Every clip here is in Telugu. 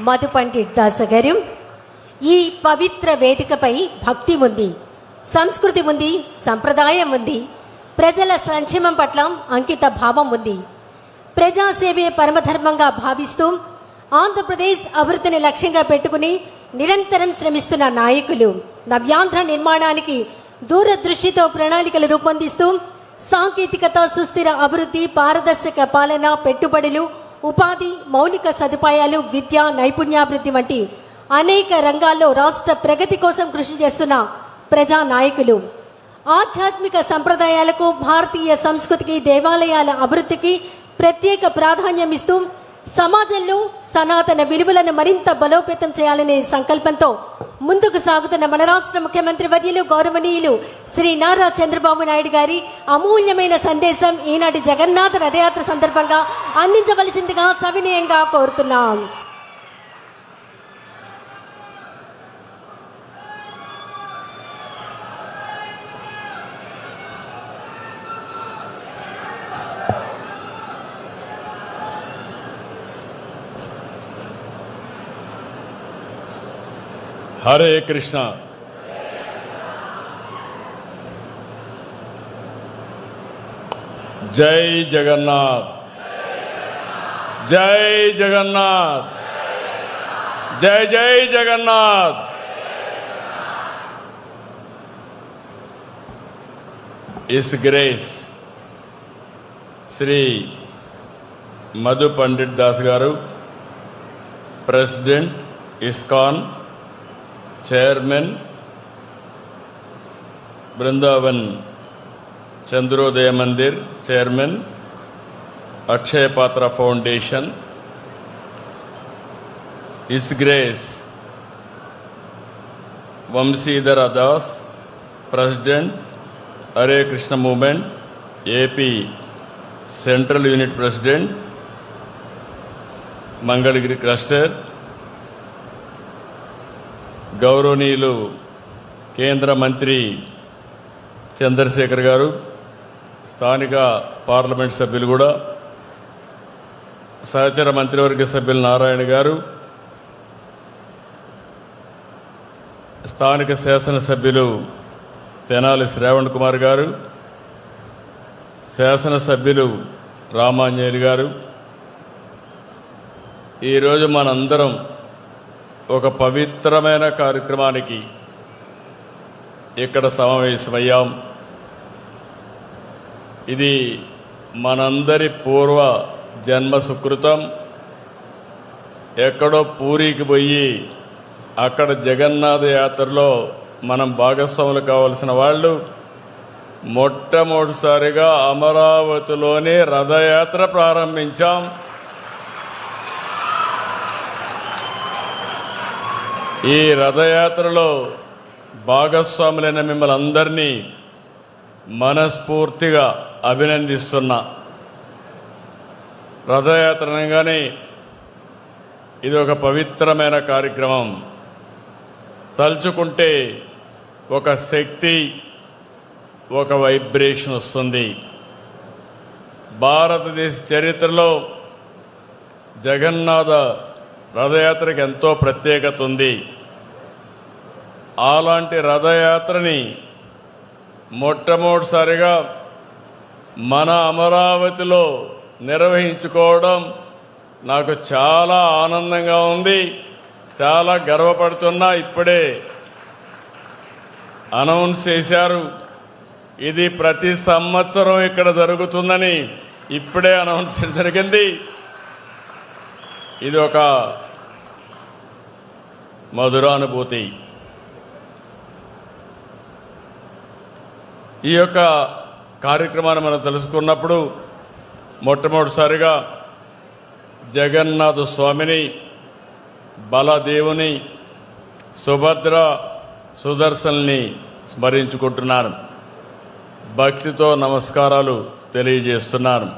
మధు పండిట్ దాస్ గారు. ఈ పవిత్ర వేదికపై భక్తి ఉంది, సంస్కృతి ఉంది, సంప్రదాయం ఉంది, ప్రజల సంక్షేమం పట్ల అంకిత భావం ఉంది. ప్రజాసేవే పరమధర్మంగా భావిస్తూ ఆంధ్రప్రదేశ్ అభివృద్ధిని లక్ష్యంగా పెట్టుకుని నిరంతరం శ్రమిస్తున్న నాయకులు, నవ్యాంధ్ర నిర్మాణానికి దూరదృష్టితో ప్రణాళికలు రూపొందిస్తూ సాంకేతికత, సుస్థిర అభివృద్ధి, పారదర్శక పాలన, పెట్టుబడులు, ఉపాధి, మౌలిక సదుపాయాలు, విద్య, నైపుణ్యాభివృద్ధి వంటి అనేక రంగాల్లో రాష్ట్ర ప్రగతి కోసం కృషి చేస్తున్న ప్రజా నాయకులు, ఆధ్యాత్మిక సంప్రదాయాలకు, భారతీయ సంస్కృతికి, దేవాలయాల అభివృద్ధికి ప్రత్యేక ప్రాధాన్యం ఇస్తూ సమాజంలో సనాతన విలువలను మరింత బలోపేతం చేయాలనే సంకల్పంతో ముందుకు సాగుతున్న మన రాష్ట్ర ముఖ్యమంత్రి వర్యులు గౌరవనీయులు శ్రీ నారా చంద్రబాబు నాయుడు గారి అమూల్యమైన సందేశం ఈనాటి జగన్నాథ రథయాత్ర సందర్భంగా అందించవలసిందిగా సవినయంగా కోరుతున్నాం. हरे कृष्णा. जय जगन्नाथ. जय जगन्नाथ. जय Jai Jagannath. His grace Shri Madhu Pandit Das garu, president ISKCON, chairman Vrindavan Chandrodaya Mandir, chairman Akshaya Patra foundation, his grace Vamshidhar Das, president Hare Krishna movement, AP central unit president, Mangalagiri cluster, గౌరవనీయులు కేంద్ర మంత్రి చంద్రశేఖర్ గారు, స్థానిక పార్లమెంట్ సభ్యులు కూడా, సహచర మంత్రివర్గ సభ్యులు నారాయణ గారు, స్థానిక శాసనసభ్యులు తెనాలి శ్రావణ్ కుమార్ గారు, శాసనసభ్యులు రామాంజనేయులు గారు, ఈరోజు మనందరం ఒక పవిత్రమైన కార్యక్రమానికి ఇక్కడ సమావేశమయ్యాం. ఇది మనందరి పూర్వ జన్మ సుకృతం. ఎక్కడో పూరికి పోయి అక్కడ జగన్నాథ యాత్రలో మనం భాగస్వాములు కావాల్సిన వాళ్ళు మొట్టమొదటిసారిగా అమరావతిలోనే రథయాత్ర ప్రారంభించాం. ఈ రథయాత్రలో భాగస్వాములైన మిమ్మల్ని అందరినీ మనస్ఫూర్తిగా అభినందిస్తున్నా. రథయాత్ర అనగానే ఇది ఒక పవిత్రమైన కార్యక్రమం. తలుచుకుంటే ఒక శక్తి, ఒక వైబ్రేషన్ వస్తుంది. భారతదేశ చరిత్రలో జగన్నాథ రథయాత్రకి ఎంతో ప్రత్యేకత ఉంది. అలాంటి రథయాత్రని మొట్టమొదటిసారిగా మన అమరావతిలో నిర్వహించుకోవడం నాకు చాలా ఆనందంగా ఉంది. చాలా గర్వపడుతున్నా. ఇప్పుడే అనౌన్స్ చేశారు, ఇది ప్రతి సంవత్సరం ఇక్కడ జరుగుతుందని. ఇప్పుడే అనౌన్స్ జరిగింది. ఇది ఒక మధురానుభూతి. ఈ యొక్క కార్యక్రమాన్ని మనం తెలుసుకున్నప్పుడు మొట్టమొదటిసారిగా జగన్నాథ స్వామిని, బలదేవుని, సుభద్ర, సుదర్శన్ని స్మరించుకుంటున్నాను. భక్తితో నమస్కారాలు తెలియజేస్తున్నాను.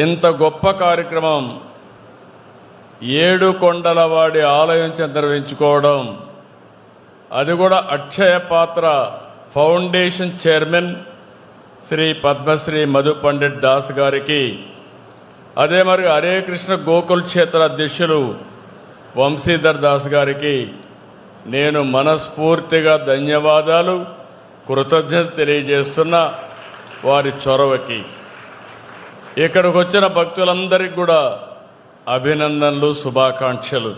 ఇంత గొప్ప కార్యక్రమం ఏడుకొండలవాడి ఆలయం నిర్వహించుకోవడం, అది కూడా అక్షయ పాత్ర ఫౌండేషన్ చైర్మన్ శ్రీ పద్మశ్రీ మధు పండిట్ దాస్ గారికి అదే మరి హరే కృష్ణ గోకుల్ క్షేత్ర అధ్యక్షులు వంశీధర్ దాస్ గారికి నేను మనస్ఫూర్తిగా ధన్యవాదాలు కృతజ్ఞత తెలియజేస్తున్నా. వారి చొరవకి ఇక్కడికి వచ్చిన భక్తులందరికీ కూడా అభినందనలు, శుభాకాంక్షలు.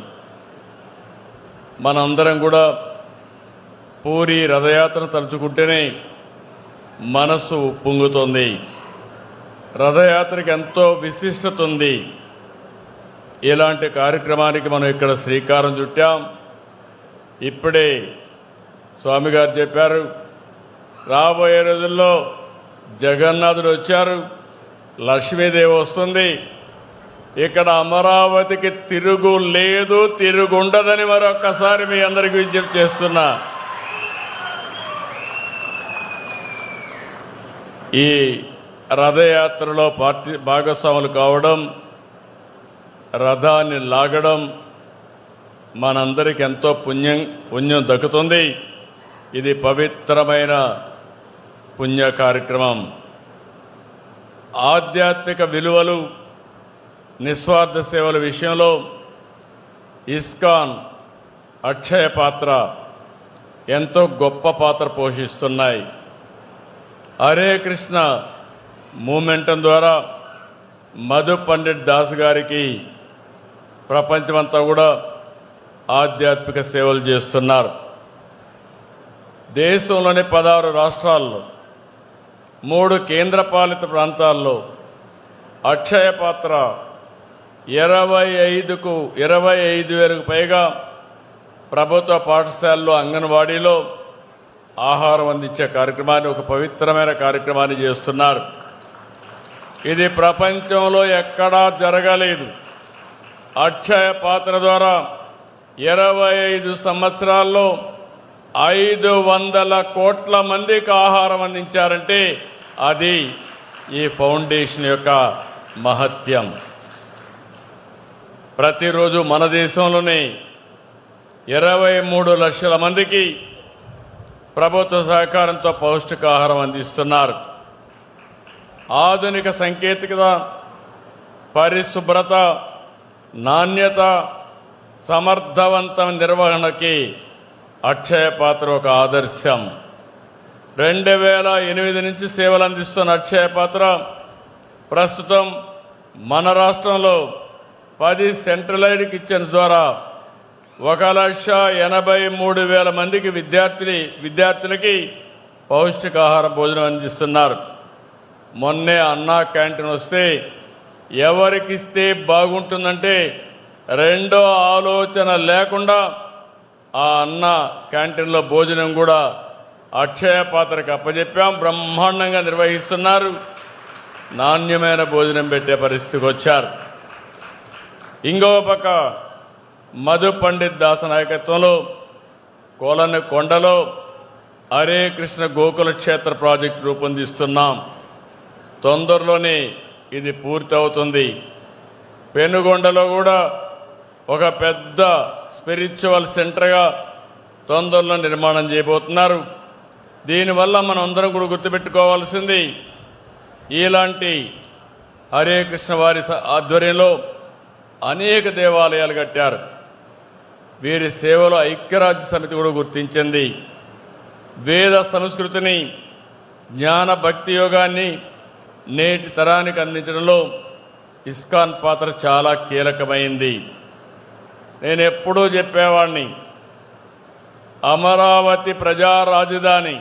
మనందరం కూడా పూరి రథయాత్రను తలుచుకుంటేనే మనస్సు పొంగుతుంది. రథయాత్రకి ఎంతో విశిష్టత ఉంది. ఇలాంటి కార్యక్రమానికి మనం ఇక్కడ శ్రీకారం చుట్టాం. ఇప్పుడే స్వామి గారు చెప్పారు, రాబోయే రోజుల్లో జగన్నాథుడు వచ్చారు, లక్ష్మీదేవి వస్తుంది. ఇక్కడ అమరావతికి తిరుగు లేదు, తిరుగుండదని మరొక్కసారి మీ అందరికీ విజ్ఞప్తి చేస్తున్నా. ఈ రథయాత్రలో భాగస్వాములు కావడం, రథాన్ని లాగడం మనందరికి ఎంతో పుణ్యం దక్కుతుంది. ఇది పవిత్రమైన పుణ్య కార్యక్రమం. ఆధ్యాత్మిక విలువలు, నిస్వార్థ సేవల విషయంలో ఇస్కాన్, అక్షయ పాత్ర ఎంతో గొప్ప పాత్ర పోషిస్తున్నాయి. హరే కృష్ణ మూమెంటం ద్వారా మధు పండిట్ దాస్ గారికి ప్రపంచమంతా కూడా ఆధ్యాత్మిక సేవలు చేస్తున్నారు. దేశంలోని 16 రాష్ట్రాల్లో 3 కేంద్రపాలిత ప్రాంతాల్లో అక్షయ పాత్ర 25,000కు పైగా ప్రభుత్వ పాఠశాలలో, అంగన్వాడీలో ఆహారం అందించే కార్యక్రమాన్ని, ఒక పవిత్రమైన కార్యక్రమాన్ని చేస్తున్నారు. ఇది ప్రపంచంలో ఎక్కడా జరగలేదు. అక్షయ పాత్ర ద్వారా 25 సంవత్సరాల్లో 500 కోట్ల మందికి ఆహారం అందించారంటే అది ఈ ఫౌండేషన్ యొక్క మహత్యం. ప్రతిరోజు మన దేశంలోనే 23 లక్షల మందికి ప్రభుత్వ సహకారంతో పౌష్టికాహారం అందిస్తున్నారు. ఆధునిక సాంకేతికత, పరిశుభ్రత, నాణ్యత, సమర్థవంతమైన నిర్వహణకి అక్షయ పాత్ర ఒక ఆదర్శం. 2008 నుంచి సేవలు అందిస్తున్న అక్షయ పాత్ర ప్రస్తుతం మన రాష్ట్రంలో 10 సెంట్రలైజ్డ్ కిచెన్స్ ద్వారా 1,83,000 మందికి విద్యార్థులకి పౌష్టికాహార భోజనం అందిస్తున్నారు. మొన్నే అన్నా క్యాంటీన్ వస్తే ఎవరికిస్తే బాగుంటుందంటే రెండో ఆలోచన లేకుండా ఆ అన్న క్యాంటీన్లో భోజనం కూడా అక్షయ పాత్రకి అప్పచెప్పాం. బ్రహ్మాండంగా నిర్వహిస్తున్నారు. నాణ్యమైన భోజనం పెట్టే పరిస్థితికి వచ్చారు. ఇంకో పక్క మధు పండిట్ దాస్ నాయకత్వంలో కొండలో హరే కృష్ణ గోకుల క్షేత్ర ప్రాజెక్టు రూపొందిస్తున్నాం. తొందరలోనే ఇది పూర్తి అవుతుంది. పెనుగొండలో కూడా ఒక పెద్ద స్పిరిచువల్ సెంటర్గా తొందరలో నిర్మాణం చేయబోతున్నారు. దీనివల్ల మనం అందరం కూడా గుర్తుపెట్టుకోవాల్సింది, ఇలాంటి హరే కృష్ణ వారి ఆధ్వర్యంలో అనేక దేవాలయాలు కట్టారు. వీరి సేవలో ఐక్యరాజ్య సమితి కూడా గుర్తించింది. వేద సంస్కృతిని, జ్ఞాన భక్తి యోగాన్ని నేటి తరానికి అందించడంలో ఇస్కాన్ పాత్ర చాలా కీలకమైంది. నేను ఎప్పుడూ చెప్పేవాడిని, అమరావతి ప్రజా రాజధాని,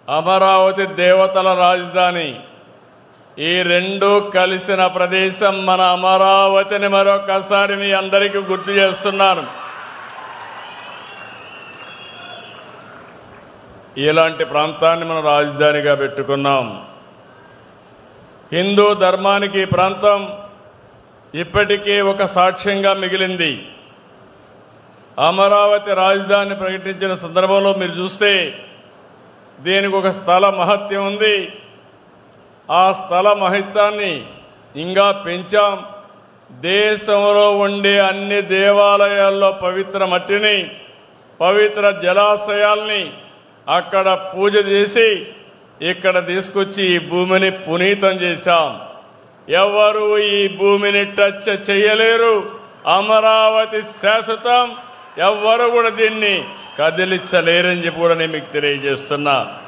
అమరావతి దేవతల రాజధాని, ఈ రెండు కలిసిన ప్రదేశం మన అమరావతిని మరొకసారి మీ అందరికీ గుర్తు చేస్తున్నాను. ఇలాంటి ప్రాంతాన్ని మనం రాజధానిగా పెట్టుకున్నాం. హిందూ ధర్మానికి ఈ ప్రాంతం ఇప్పటికీ ఒక సాక్ష్యంగా మిగిలింది. అమరావతి రాజధాని ప్రకటించిన సందర్భంలో మీరు చూస్తే దీనికి ఒక స్థల మహత్యం ఉంది. ఆ స్థల మహత్యాన్ని ఇంకా పెంచాం. దేశంలో ఉండే అన్ని దేవాలయాల్లో పవిత్ర మట్టిని, పవిత్ర జలాశయాల్ని అక్కడ పూజ చేసి ఇక్కడ తీసుకొచ్చి ఈ భూమిని పునీతం చేశాం. ఎవరు ఈ భూమిని టచ్ చేయలేరు. అమరావతి శాశ్వతం. ఎవ్వరు కూడా దీన్ని కదిలించలేరని చెప్పి కూడా నేను మీకు తెలియజేస్తున్నా.